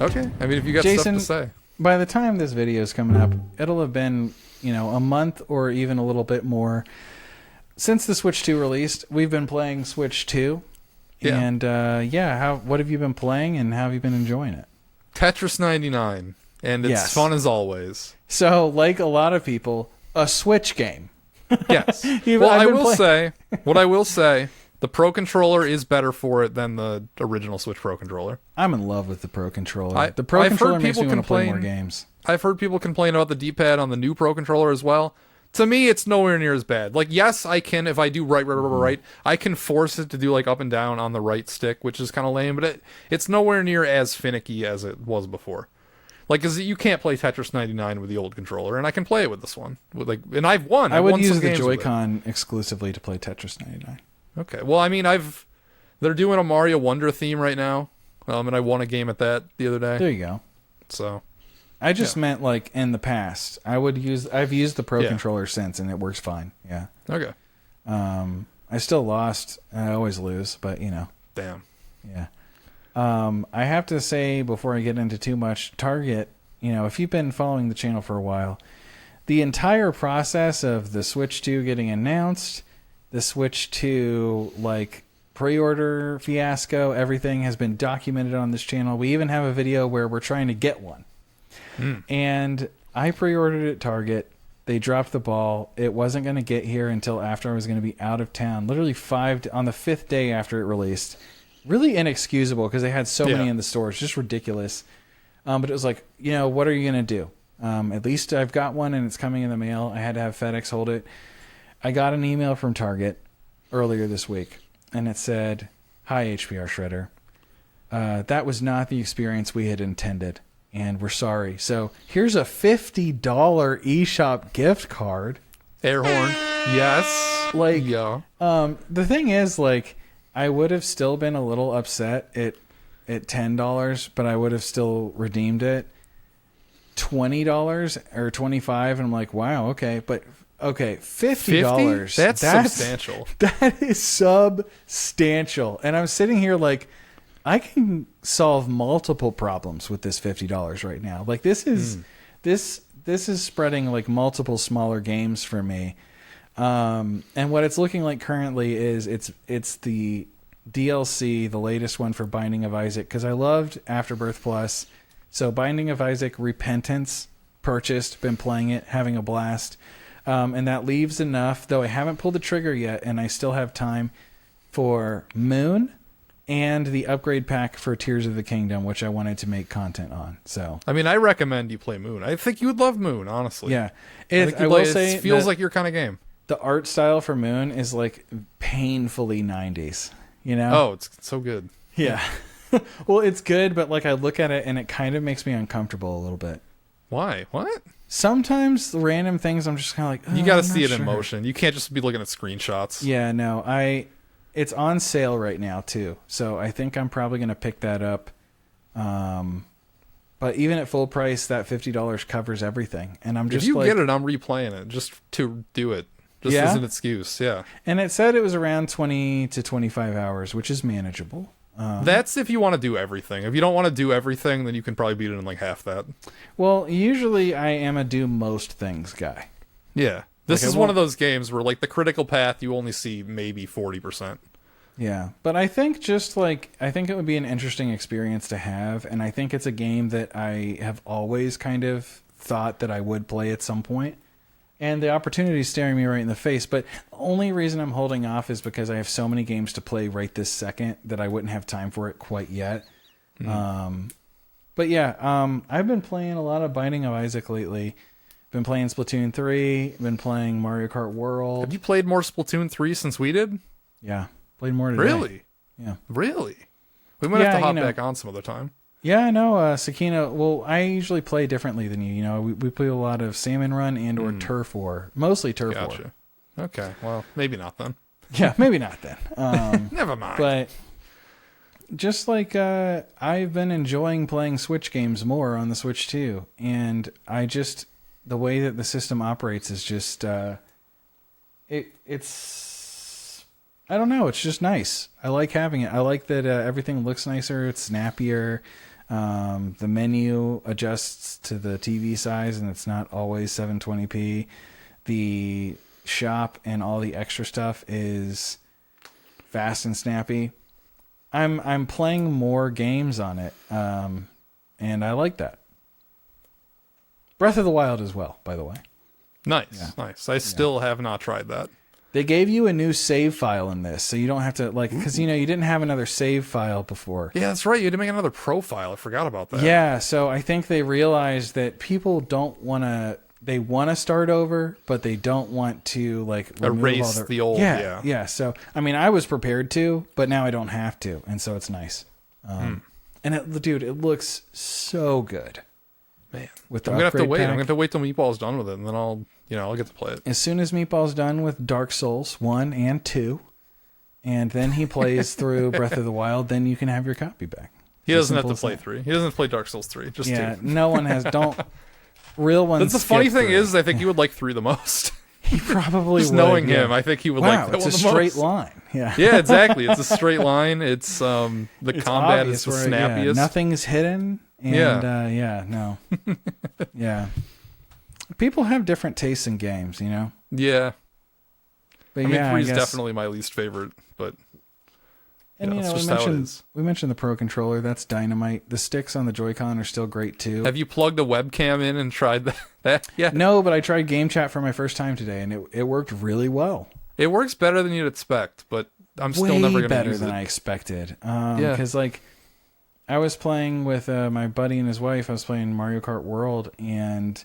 Okay. I mean, if you got Jason, stuff to say. by the time this video is coming up, it'll have been, a month or even a little bit more since the Switch 2 released. We've been playing Switch 2. Yeah. And, what have you been playing and how have you been enjoying it? Tetris 99. And it's Yes. fun as always. So, like a lot of people, a Switch game. Yes. Well, what I will say, the Pro Controller is better for it than the original Switch Pro Controller. I'm in love with the Pro Controller. I've Controller heard makes me people want to play more complain- games. I've heard people complain about the D-pad on the new Pro Controller as well. To me, it's nowhere near as bad. Like, yes, I can, if I do right, I can force it to do, like, up and down on the right stick, which is kind of lame, but it's nowhere near as finicky as it was before. Like, 'cause you can't play Tetris 99 with the old controller, and I can play it with this one. And I've won. I would won use some the games with it. Joy-Con exclusively to play Tetris 99. Okay. Well, I mean, they're doing a Mario Wonder theme right now, and I won a game at that the other day. There you go. So, I just meant like in the past. I've used the Pro Yeah. Controller since, and it works fine. Yeah. okay. I still lost. I always lose, but Damn. yeah. I have to say before I get into too much, Target. If you've been following the channel for a while, the entire process of the Switch 2 getting announced, the Switch 2 pre-order fiasco, everything has been documented on this channel. We even have a video where we're trying to get one. And I pre-ordered at Target. They dropped the ball. It wasn't going to get here until after I was going to be out of town. Literally on the 5th day after it released. Really inexcusable because they had so many in the stores. Just ridiculous. But it was like, what are you going to do? At least I've got one and it's coming in the mail. I had to have FedEx hold it. I got an email from Target earlier this week. And it said, "Hi, HPR Shredder. That was not the experience we had intended. And we're sorry. So here's a $50 eShop gift card." Air horn. Yes. Yeah. The thing is, I would have still been a little upset at $10, but I would have still redeemed it. $20 or $25, and I'm like, wow, okay. But okay, $50. That's substantial. That is substantial. And I'm sitting here like, I can solve multiple problems with this $50 right now. Like this is this is spreading like multiple smaller games for me. And what it's looking like currently is it's the DLC, the latest one for Binding of Isaac, because I loved Afterbirth Plus. So Binding of Isaac Repentance, purchased, been playing it, having a blast. And that leaves enough, though I haven't pulled the trigger yet, and I still have time for Moon and the upgrade pack for Tears of the Kingdom, which I wanted to make content on. So I mean, I recommend you play Moon. I think you would love Moon, honestly. yeah, I will say it feels like your kind of game. The art style for Moon is like painfully 90s, Oh, it's so good. Yeah. Well, it's good, but I look at it and it kind of makes me uncomfortable a little bit. Why? What? Sometimes the random things I'm just kind of like, you got to I'm see not it in sure. motion. You can't just be looking at screenshots. Yeah, no, it's on sale right now too. So I think I'm probably going to pick that up. But even at full price, that $50 covers everything. And I'm just if you get it, I'm replaying it just to do it. Just as an excuse. Yeah. And it said it was around 20 to 25 hours, which is manageable. That's if you want to do everything. If you don't want to do everything, then you can probably beat it in like half that. Well, usually I am a do most things guy. Yeah. This is one of those games where the critical path, you only see maybe 40%. Yeah. But I think I think it would be an interesting experience to have. And I think it's a game that I have always kind of thought that I would play at some point. And the opportunity is staring me right in the face. But the only reason I'm holding off is because I have so many games to play right this second that I wouldn't have time for it quite yet. But yeah, I've been playing a lot of Binding of Isaac lately. Been playing Splatoon 3. Been playing Mario Kart World. Have you played more Splatoon 3 since we did? Yeah. Played more today. Really? Yeah. Really? We might have to hop back on some other time. Yeah, I know, Sakina. Well, I usually play differently than you. We play a lot of Salmon Run and or Turf War. Mostly Turf War. Okay, well, maybe not then. Yeah, maybe not then. Never mind. But just I've been enjoying playing Switch games more on the Switch too. And the way that the system operates is just, it's, I don't know, it's just nice. I like having it. I like that everything looks nicer. It's snappier. The menu adjusts to the TV size, and it's not always 720p. The shop and all the extra stuff is fast and snappy. I'm playing more games on it, and I like that. Breath of the Wild as well, by the way. Nice. I still have not tried that. They gave you a new save file in this, so you don't have to, like, because, you didn't have another save file before. Yeah, that's right. You had to make another profile. I forgot about that. Yeah, so I think they realized that people don't want to, they want to start over, but they don't want to, like, erase the old, Yeah, so, I mean, I was prepared to, but now I don't have to, and so it's nice. And, dude, it looks so good. Man, with the I'm gonna have to wait. pack. I'm gonna have to wait till Meatball's done with it, and then I'll get to play it. As soon as Meatball's done with Dark Souls 1 and 2, and then he plays through Breath of the Wild, then you can have your copy back. He doesn't have to play 3. He doesn't play Dark Souls 3. Just 2. No one has. Don't real ones. That's the funny skip thing through. is, I think he would like 3 the most. He probably Just would. knowing yeah. him, I think he would Wow, like that it's one a the straight most. line. Yeah. Yeah, exactly. It's a straight line. It's the It's combat obvious is the where, snappiest. nothing's hidden. And, no. Yeah. People have different tastes in games, Yeah. But I mean, 3 I is guess, definitely my least favorite, but And that's we just how it mentioned is. the Pro Controller. That's dynamite. The sticks on the Joy-Con are still great too. Have you plugged a webcam in and tried that? Yeah. No, but I tried Game Chat for my first time today, and it worked really well. It works better than you'd expect, but I'm still Way never going to better use than it. I expected. Yeah. Because I was playing with my buddy and his wife. I was playing Mario Kart World, and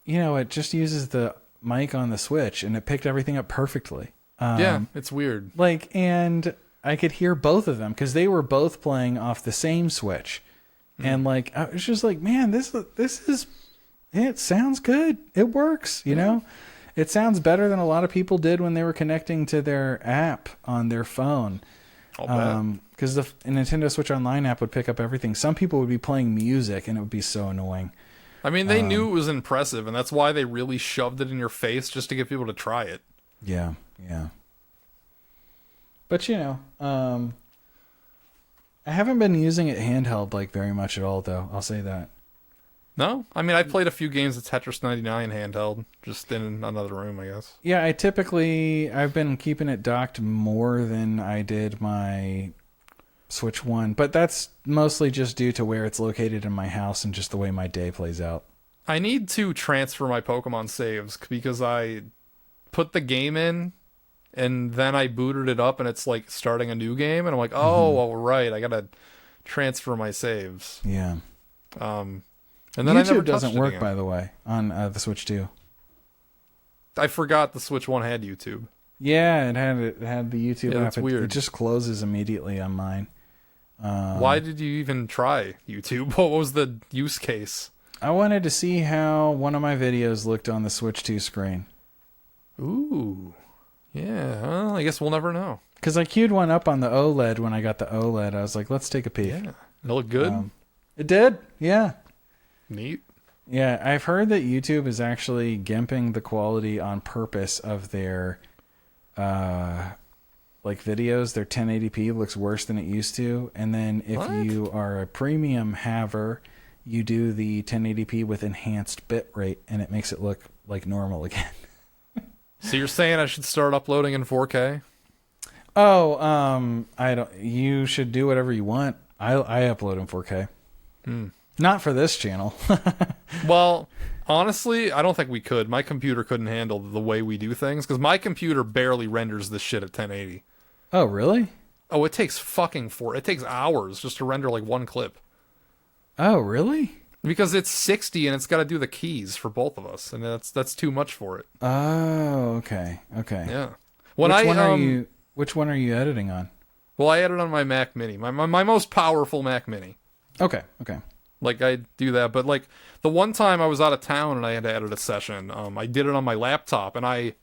it just uses the mic on the Switch, and it picked everything up perfectly. Yeah, it's weird. And I could hear both of them because they were both playing off the same Switch, and I was just like, man, this is it sounds good. It works, It sounds better than a lot of people did when they were connecting to their app on their phone. I'll bet. Because the Nintendo Switch Online app would pick up everything. Some people would be playing music, and it would be so annoying. I mean, they knew it was impressive, and that's why they really shoved it in your face just to get people to try it. Yeah. But I haven't been using it handheld very much at all, though. I'll say that. No? I mean, I played a few games of Tetris 99 handheld, just in another room, I guess. Yeah, I've been keeping it docked more than I did my Switch 1, but that's mostly just due to where it's located in my house and just the way my day plays out. I need to transfer my Pokemon saves because I put the game in and then I booted it up and it's like starting a new game and I'm like, oh, all right, I gotta transfer my saves. Yeah. And then I never YouTube doesn't touched it work, again. by the way, on the Switch 2. I forgot the Switch 1 had YouTube. Yeah, it had the YouTube Yeah, app. that's It weird. just closes immediately on mine. Why did you even try YouTube? What was the use case? I wanted to see how one of my videos looked on the Switch 2 screen. Ooh. Yeah, well, I guess we'll never know. Because I queued one up on the OLED when I got the OLED. I was like, let's take a peek. Yeah. It looked good. It did, yeah. Neat. Yeah, I've heard that YouTube is actually gimping the quality on purpose of their videos. Their 1080p looks worse than it used to. And then if What? you are a premium haver, you do the 1080p with enhanced bitrate, and it makes it look like normal again. So you're saying I should start uploading in 4K? Oh, I don't. You should do whatever you want. I upload in 4K. Not for this channel. Well, honestly, I don't think we could. My computer couldn't handle the way we do things because my computer barely renders this shit at 1080. Oh, really? Oh, it takes it takes hours just to render like one clip Oh, really? because it's 60 and it's got to do the keys for both of us, and that's too much for it. Oh, okay. Yeah. Which one are you editing on? Well, I edit on my Mac Mini, my most powerful Mac Mini. Okay. Like I do that, but like the one time I was out of town and I had to edit a session, I did it on my laptop and I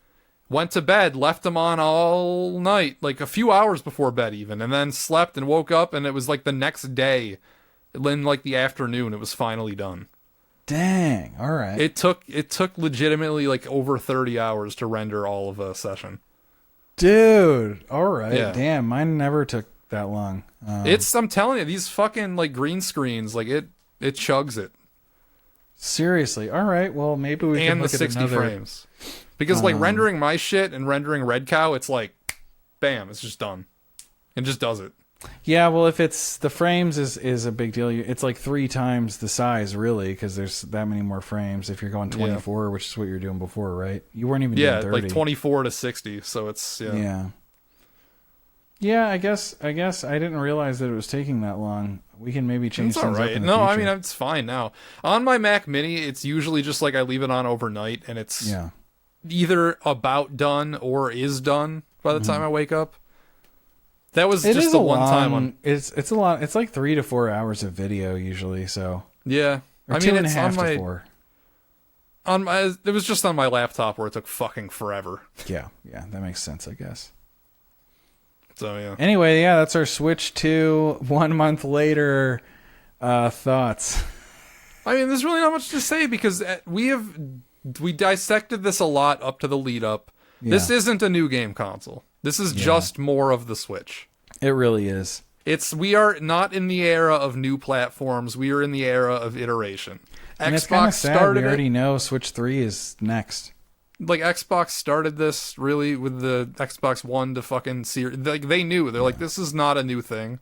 went to bed, left them on all night, like a few hours before bed even, and then slept and woke up and it was like the next day, in like the afternoon, it was finally done. Dang. All right. It took legitimately like over 30 hours to render all of a session. Dude. All right. Yeah. Damn. Mine never took that long. I'm telling you, these fucking like green screens, like it chugs it. Seriously. All right. Well, maybe we can And the look at 60 another. frames. Because like rendering my shit and rendering Red Cow, it's like bam, it's just done. It just does it. Yeah, well, if it's the frames is a big deal. It's like 3 times the size, really, because there's that many more frames. If you're going 24, which is what you were doing before, right? You weren't even doing 30. Like 24 to 60. So it's Yeah, I guess I didn't realize that it was taking that long. We can maybe change it's all things right. up in the No, future. I mean it's fine now. On my Mac Mini, it's usually just like I leave it on overnight, and it's either about done or is done by the time I wake up. That was just the one time on. It's a lot. It's like 3 to 4 hours of video usually. So yeah, or I two mean and a it's half on to my 4. on my. It was just on my laptop where it took fucking forever. Yeah, that makes sense, I guess. So yeah. Anyway, yeah, that's our Switch 2 1 month later thoughts. I mean, there's really not much to say because we dissected this a lot up to the lead up. Yeah. This isn't a new game console. This is just more of the Switch. It really is. We are not in the era of new platforms. We are in the era of iteration. And it's kind of Xbox sad. started We already know Switch 3 is next. like Xbox started this really with the Xbox One to fucking series. Like they knew they're like, this is not a new thing.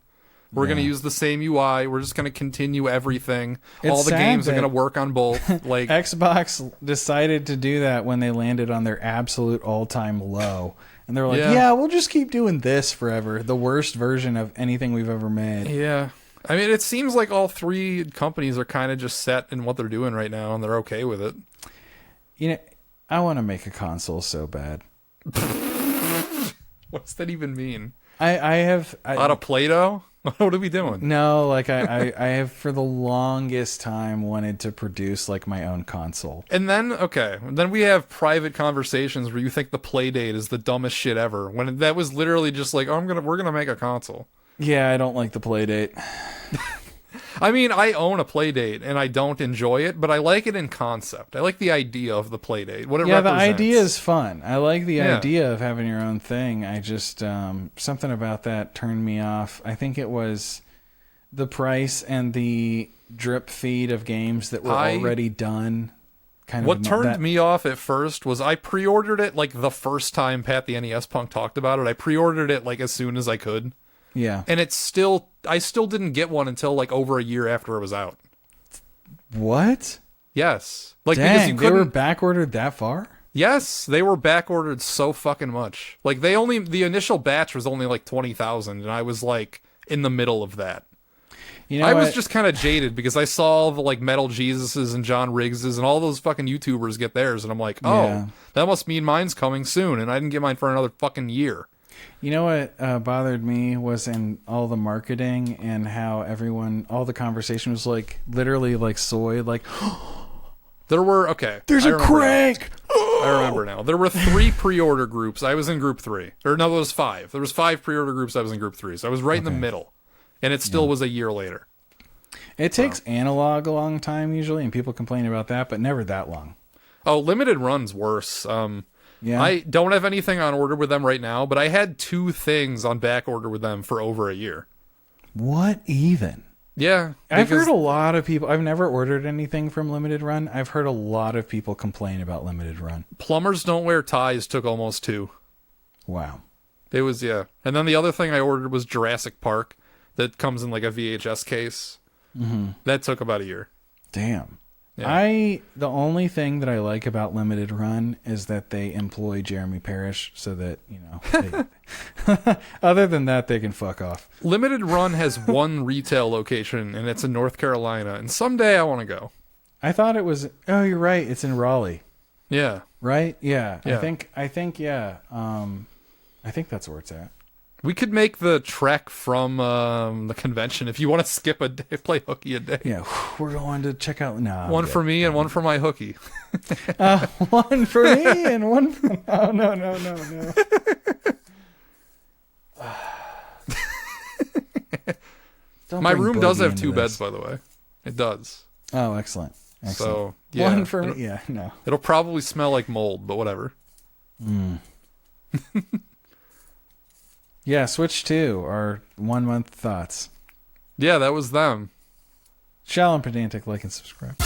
We're gonna use the same UI. We're just gonna continue everything. All the sad games are that gonna work on both. Like Xbox decided to do that when they landed on their absolute all-time low. And they're like, Yeah. yeah, we'll just keep doing this forever. The worst version of anything we've ever made. yeah. I mean, it seems like all three companies are kind of just set in what they're doing right now, and they're okay with it. You know, I want to make a console so bad. What's that even mean? I have... Out of Play-Doh? What are we doing? No, like I have for the longest time wanted to produce like my own console. And then we have private conversations where you think the Playdate is the dumbest shit ever, when that was literally just like, oh, we're gonna make a console. Yeah, I don't like the Playdate. I mean, I own a Playdate and I don't enjoy it, but I like it in concept. I like the idea of the Playdate. What it Yeah, the represents. idea is fun. I like the Yeah. idea of having your own thing. I just something about that turned me off. I think it was the price and the drip feed of games that were already done. What turned me off at first was I pre-ordered it like the first time Pat the NES Punk talked about it. I pre-ordered it like as soon as I could. Yeah. And I still didn't get one until like over a year after it was out. What? Yes. Like Dang, because you they were couldn't. back ordered that far? Yes, they were back ordered so fucking much. Like the initial batch was only like 20,000 and I was like in the middle of that. You know I was what? just kind of jaded because I saw all the like Metal Jesuses and John Riggses and all those fucking YouTubers get theirs and I'm like, oh, Yeah. that must mean mine's coming soon and I didn't get mine for another fucking year. You know what bothered me was in all the marketing and how all the conversation was like literally like soy, like There were there's I a remember now. crank. I remember now. There were 3 pre-order groups. I was in group 3. Or no, there was 5. There was 5 pre-order groups. I was in group 3. So I was right in the middle. And it still was a year later. It takes analog a long time usually, and people complain about that, but never that long. Oh, limited run's worse. Yeah. I don't have anything on order with them right now, but I had 2 things on back order with them for over a year. What even? Yeah. I've because- heard a lot of people. I've never ordered anything from Limited Run. I've heard a lot of people complain about Limited Run. Plumbers Don't Wear Ties took almost 2. Wow. It was, yeah. And then the other thing I ordered was Jurassic Park that comes in like a VHS case. Mm-hmm. That took about a year. Damn. Yeah. The only thing that I like about Limited Run is that they employ Jeremy Parrish so that, you know, other than that, they can fuck off. Limited Run has one retail location, and it's in North Carolina. And someday I want to go. I thought it was, oh, you're right. It's in Raleigh, Yeah. right? Yeah. Yeah. I think, yeah. I think that's where it's at. We could make the trek from the convention if you want to skip a day, play hooky a day. Yeah. We're going to check out, no. One for me and one for my hooky. One for me and one for, no. Don't My bring room does Boogie have into 2 this. beds, by the way. It does. Oh, excellent. So, yeah. One for me. Yeah, no. It'll probably smell like mold, but whatever. Yeah, Switch 2, our 1 month thoughts. Yeah, that was them. Shalom Pedantic, like and subscribe.